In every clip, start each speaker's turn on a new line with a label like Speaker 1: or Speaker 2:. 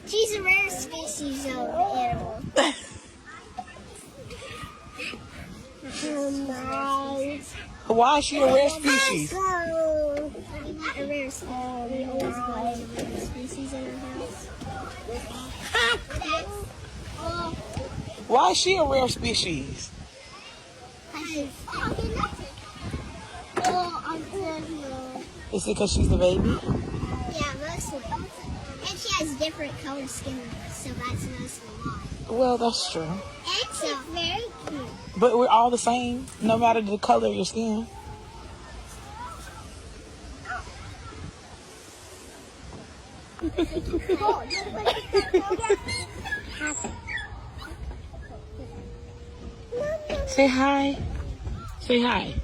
Speaker 1: She's a rare species of animal.
Speaker 2: Why is she a rare species?
Speaker 1: Go. A rare species. We always got a rare species in our house.
Speaker 2: Why is she a rare species? Is it because she's a baby?
Speaker 1: Yeah, mostly. And she has different colored skin, so that's mostly why.
Speaker 2: Well, that's true.
Speaker 1: And she's very cute.
Speaker 2: But we're all the same, no matter the color of your skin. Say hi. Say hi.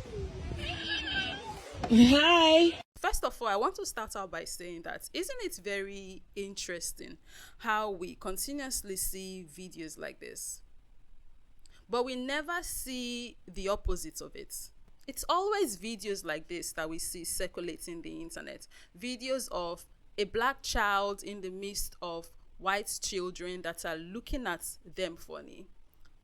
Speaker 2: Hi.
Speaker 3: First of all, I want to start out by saying that isn't it very interesting how we continuously see videos like this, but we never see the opposite of it. It's always videos like this that we see circulating the internet. Videos of a black child in the midst of white children that are looking at them funny,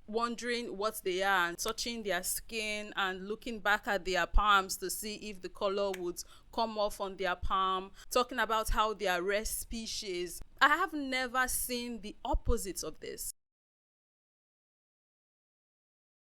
Speaker 3: wondering what they are and touching their skin and looking back at their palms to see if the color would come off on their palm, talking about how they are rare species. I have never seen the opposite of this.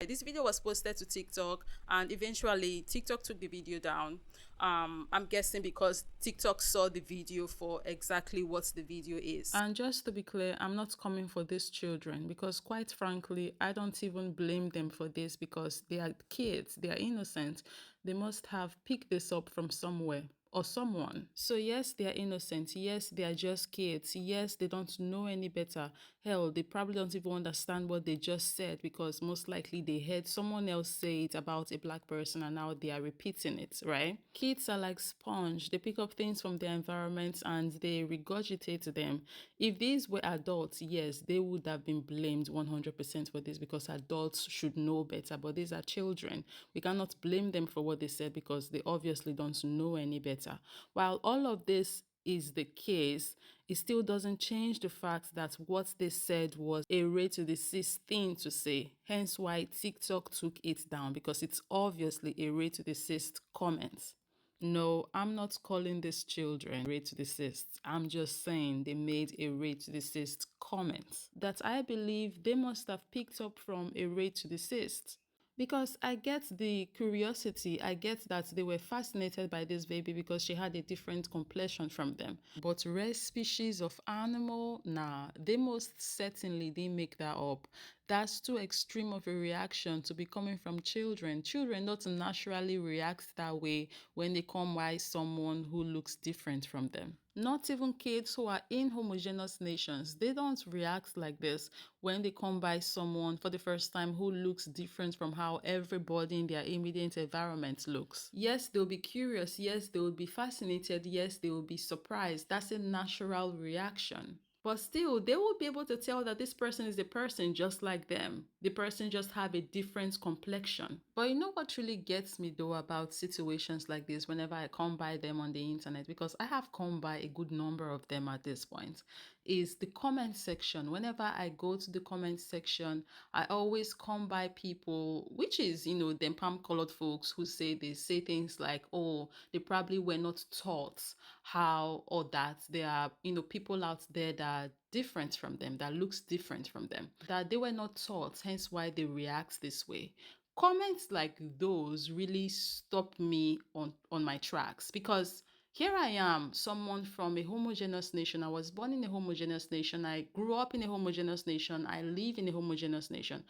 Speaker 3: This video was posted to TikTok and eventually TikTok took the video down. I'm guessing because TikTok saw the video for exactly what the video is. And just to be clear, I'm not coming for these children because quite frankly, I don't even blame them for this because they are kids, they are innocent. They must have picked this up from somewhere or someone. So yes, they are innocent. Yes, they are just kids. Yes, they don't know any better. Hell, they probably don't even understand what they just said because most likely they heard someone else say it about a black person and now they are repeating it, right? Kids are like sponge. They pick up things from their environment and they regurgitate them. If these were adults, yes, they would have been blamed 100% for this because adults should know better, but these are children. We cannot blame them for what they said because they obviously don't know any better. While all of this is the case, it still doesn't change the fact that what they said was a rate to the cis thing to say. Hence why TikTok took it down because it's obviously a rate to the cis comment. No, I'm not calling these children rate to desist. I'm just saying they made a rate to desist comment that I believe they must have picked up from a rate to desist. Because I get the curiosity, I get that they were fascinated by this baby because she had a different complexion from them. But rare species of animal, nah, they most certainly didn't make that up. That's too extreme of a reaction to be coming from children. Children don't naturally react that way when they come by someone who looks different from them. Not even kids who are in homogeneous nations, they don't react like this when they come by someone for the first time who looks different from how everybody in their immediate environment looks. Yes, they'll be curious. Yes, they will be fascinated. Yes, they will be surprised. That's a natural reaction. But still, they will be able to tell that this person is a person just like them. The person just have a different complexion. But you know what really gets me though about situations like this whenever I come by them on the internet, because I have come by a good number of them at this point, is the comment section. Whenever I go to the comment section, I always come by people, which is, them palm colored folks who they say things like, oh, they probably were not taught how or that there are, people out there that are different from them, that looks different from them, that they were not taught, hence why they react this way. Comments like those really stop me on my tracks because here I am, someone from a homogeneous nation. I was born in a homogeneous nation. I grew up in a homogeneous nation. I live in a homogeneous nation.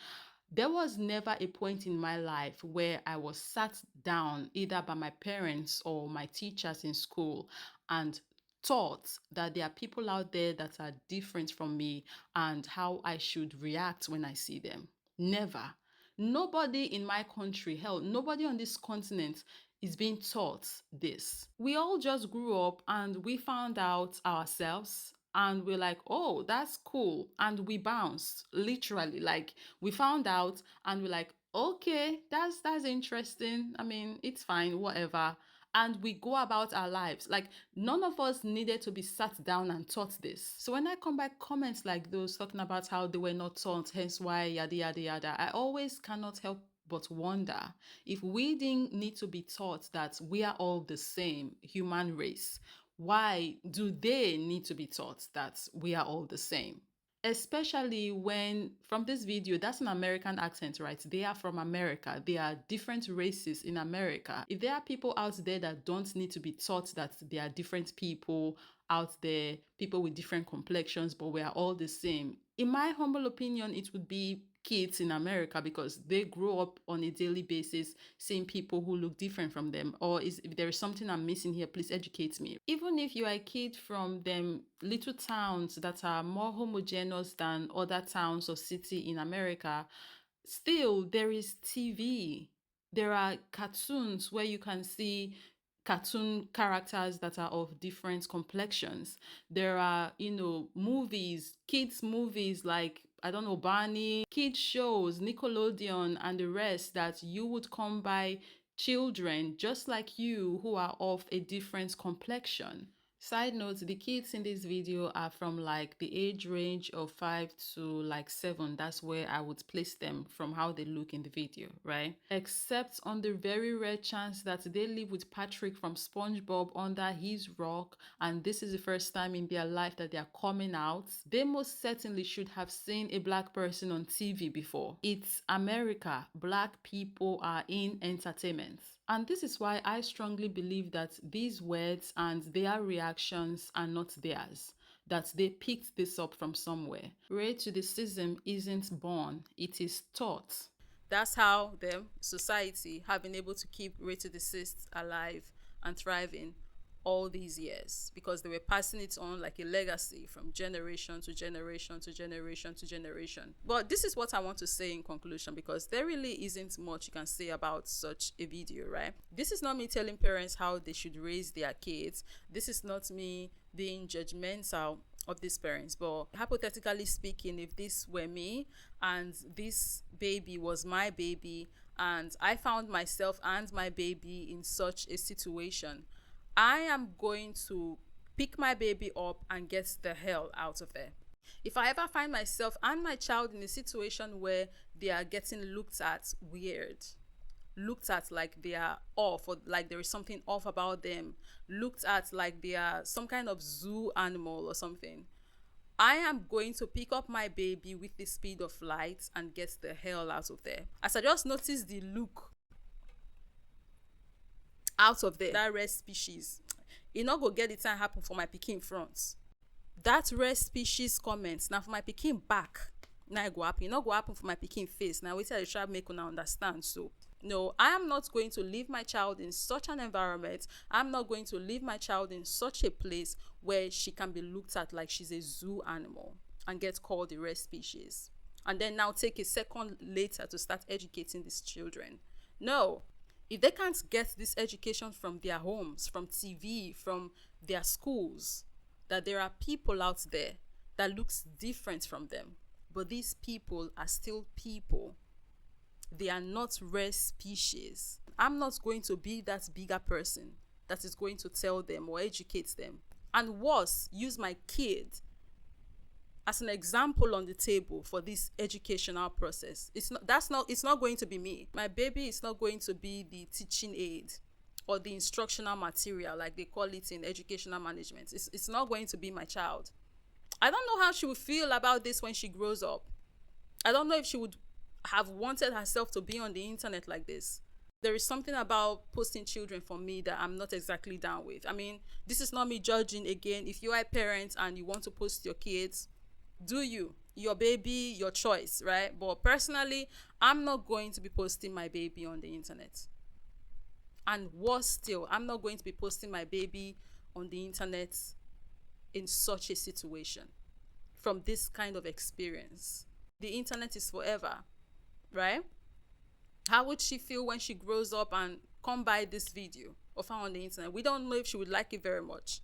Speaker 3: There was never a point in my life where I was sat down either by my parents or my teachers in school and taught that there are people out there that are different from me and how I should react when I see them. Never. Nobody in my country, hell, nobody on this continent is being taught this. We all just grew up and we found out ourselves and we're like, oh, that's cool. And we bounced, literally. Like, we found out and we're like, okay, that's interesting. I mean, it's fine, whatever. and we go about our lives. Like, none of us needed to be sat down and taught this. So when I come back comments like those talking about how they were not taught, hence why yada yada yada, I always cannot help but wonder if we didn't need to be taught that we are all the same human race. Why do they need to be taught that we are all the same? Especially when, from this video, that's an American accent, right? They are from America. There are different races in America. If there are people out there that don't need to be taught that there are different people out there, people with different complexions, but we are all the same, in my humble opinion, it would be kids in America, because they grow up on a daily basis seeing people who look different from them. Or if there is something I'm missing here, please educate me. Even if you are a kid from them little towns that are more homogeneous than other towns or city in America, still there is TV. There are cartoons where you can see cartoon characters that are of different complexions. There are, movies, kids movies like, I don't know, Barney, kids shows, Nickelodeon, and the rest that you would come by children just like you who are of a different complexion. Side note, the kids in this video are from like the age range of 5 to like 7. That's where I would place them from how they look in the video, right? Except on the very rare chance that they live with Patrick from SpongeBob under his rock, and this is the first time in their life that they are coming out, they most certainly should have seen a black person on TV before. It's America. Black people are in entertainment. And this is why I strongly believe that these words and their reactions are not theirs, that they picked this up from somewhere. Racism isn't born, it is taught. That's how the society have been able to keep racists alive and thriving all these years, because they were passing it on like a legacy from generation to generation to generation to generation. But this is what I want to say in conclusion, because there really isn't much you can say about such a video, right? This is not me telling parents how they should raise their kids. This is not me being judgmental of these parents, but hypothetically speaking, if this were me and this baby was my baby and I found myself and my baby in such a situation, I am going to pick my baby up and get the hell out of there. If I ever find myself and my child in a situation where they are getting looked at weird, looked at like they are off, or like there is something off about them, looked at like they are some kind of zoo animal or something, I am going to pick up my baby with the speed of light and get the hell out of there. As I just noticed the look out of there, that rare species, e no go get the time happen for my pikin front. That rare species comments now for my pikin back, now e go happen. E no go happen for my pikin face. Now wetin I dey try make una understand. So no, I am not going to leave my child in such an environment. I'm not going to leave my child in such a place where she can be looked at like she's a zoo animal and get called a rare species, and then now take a second later to start educating these children. No. If they can't get this education from their homes, from TV, from their schools, that there are people out there that looks different from them, but these people are still people. They are not rare species. I'm not going to be that bigger person that is going to tell them or educate them. And worse, use my kid as an example on the table for this educational process. It's not going to be me. My baby is not going to be the teaching aid or the instructional material, like they call it in educational management. It's not going to be my child. I don't know how she will feel about this when she grows up. I don't know if she would have wanted herself to be on the internet like this. There is something about posting children for me that I'm not exactly down with. I mean, this is not me judging again. If you are a parent and you want to post your kids, do you, your baby, your choice, right? But personally, I'm not going to be posting my baby on the internet. And worse still, I'm not going to be posting my baby on the internet in such a situation from this kind of experience. The internet is forever, right? How would she feel when she grows up and come by this video of her on the internet? We don't know if she would like it very much.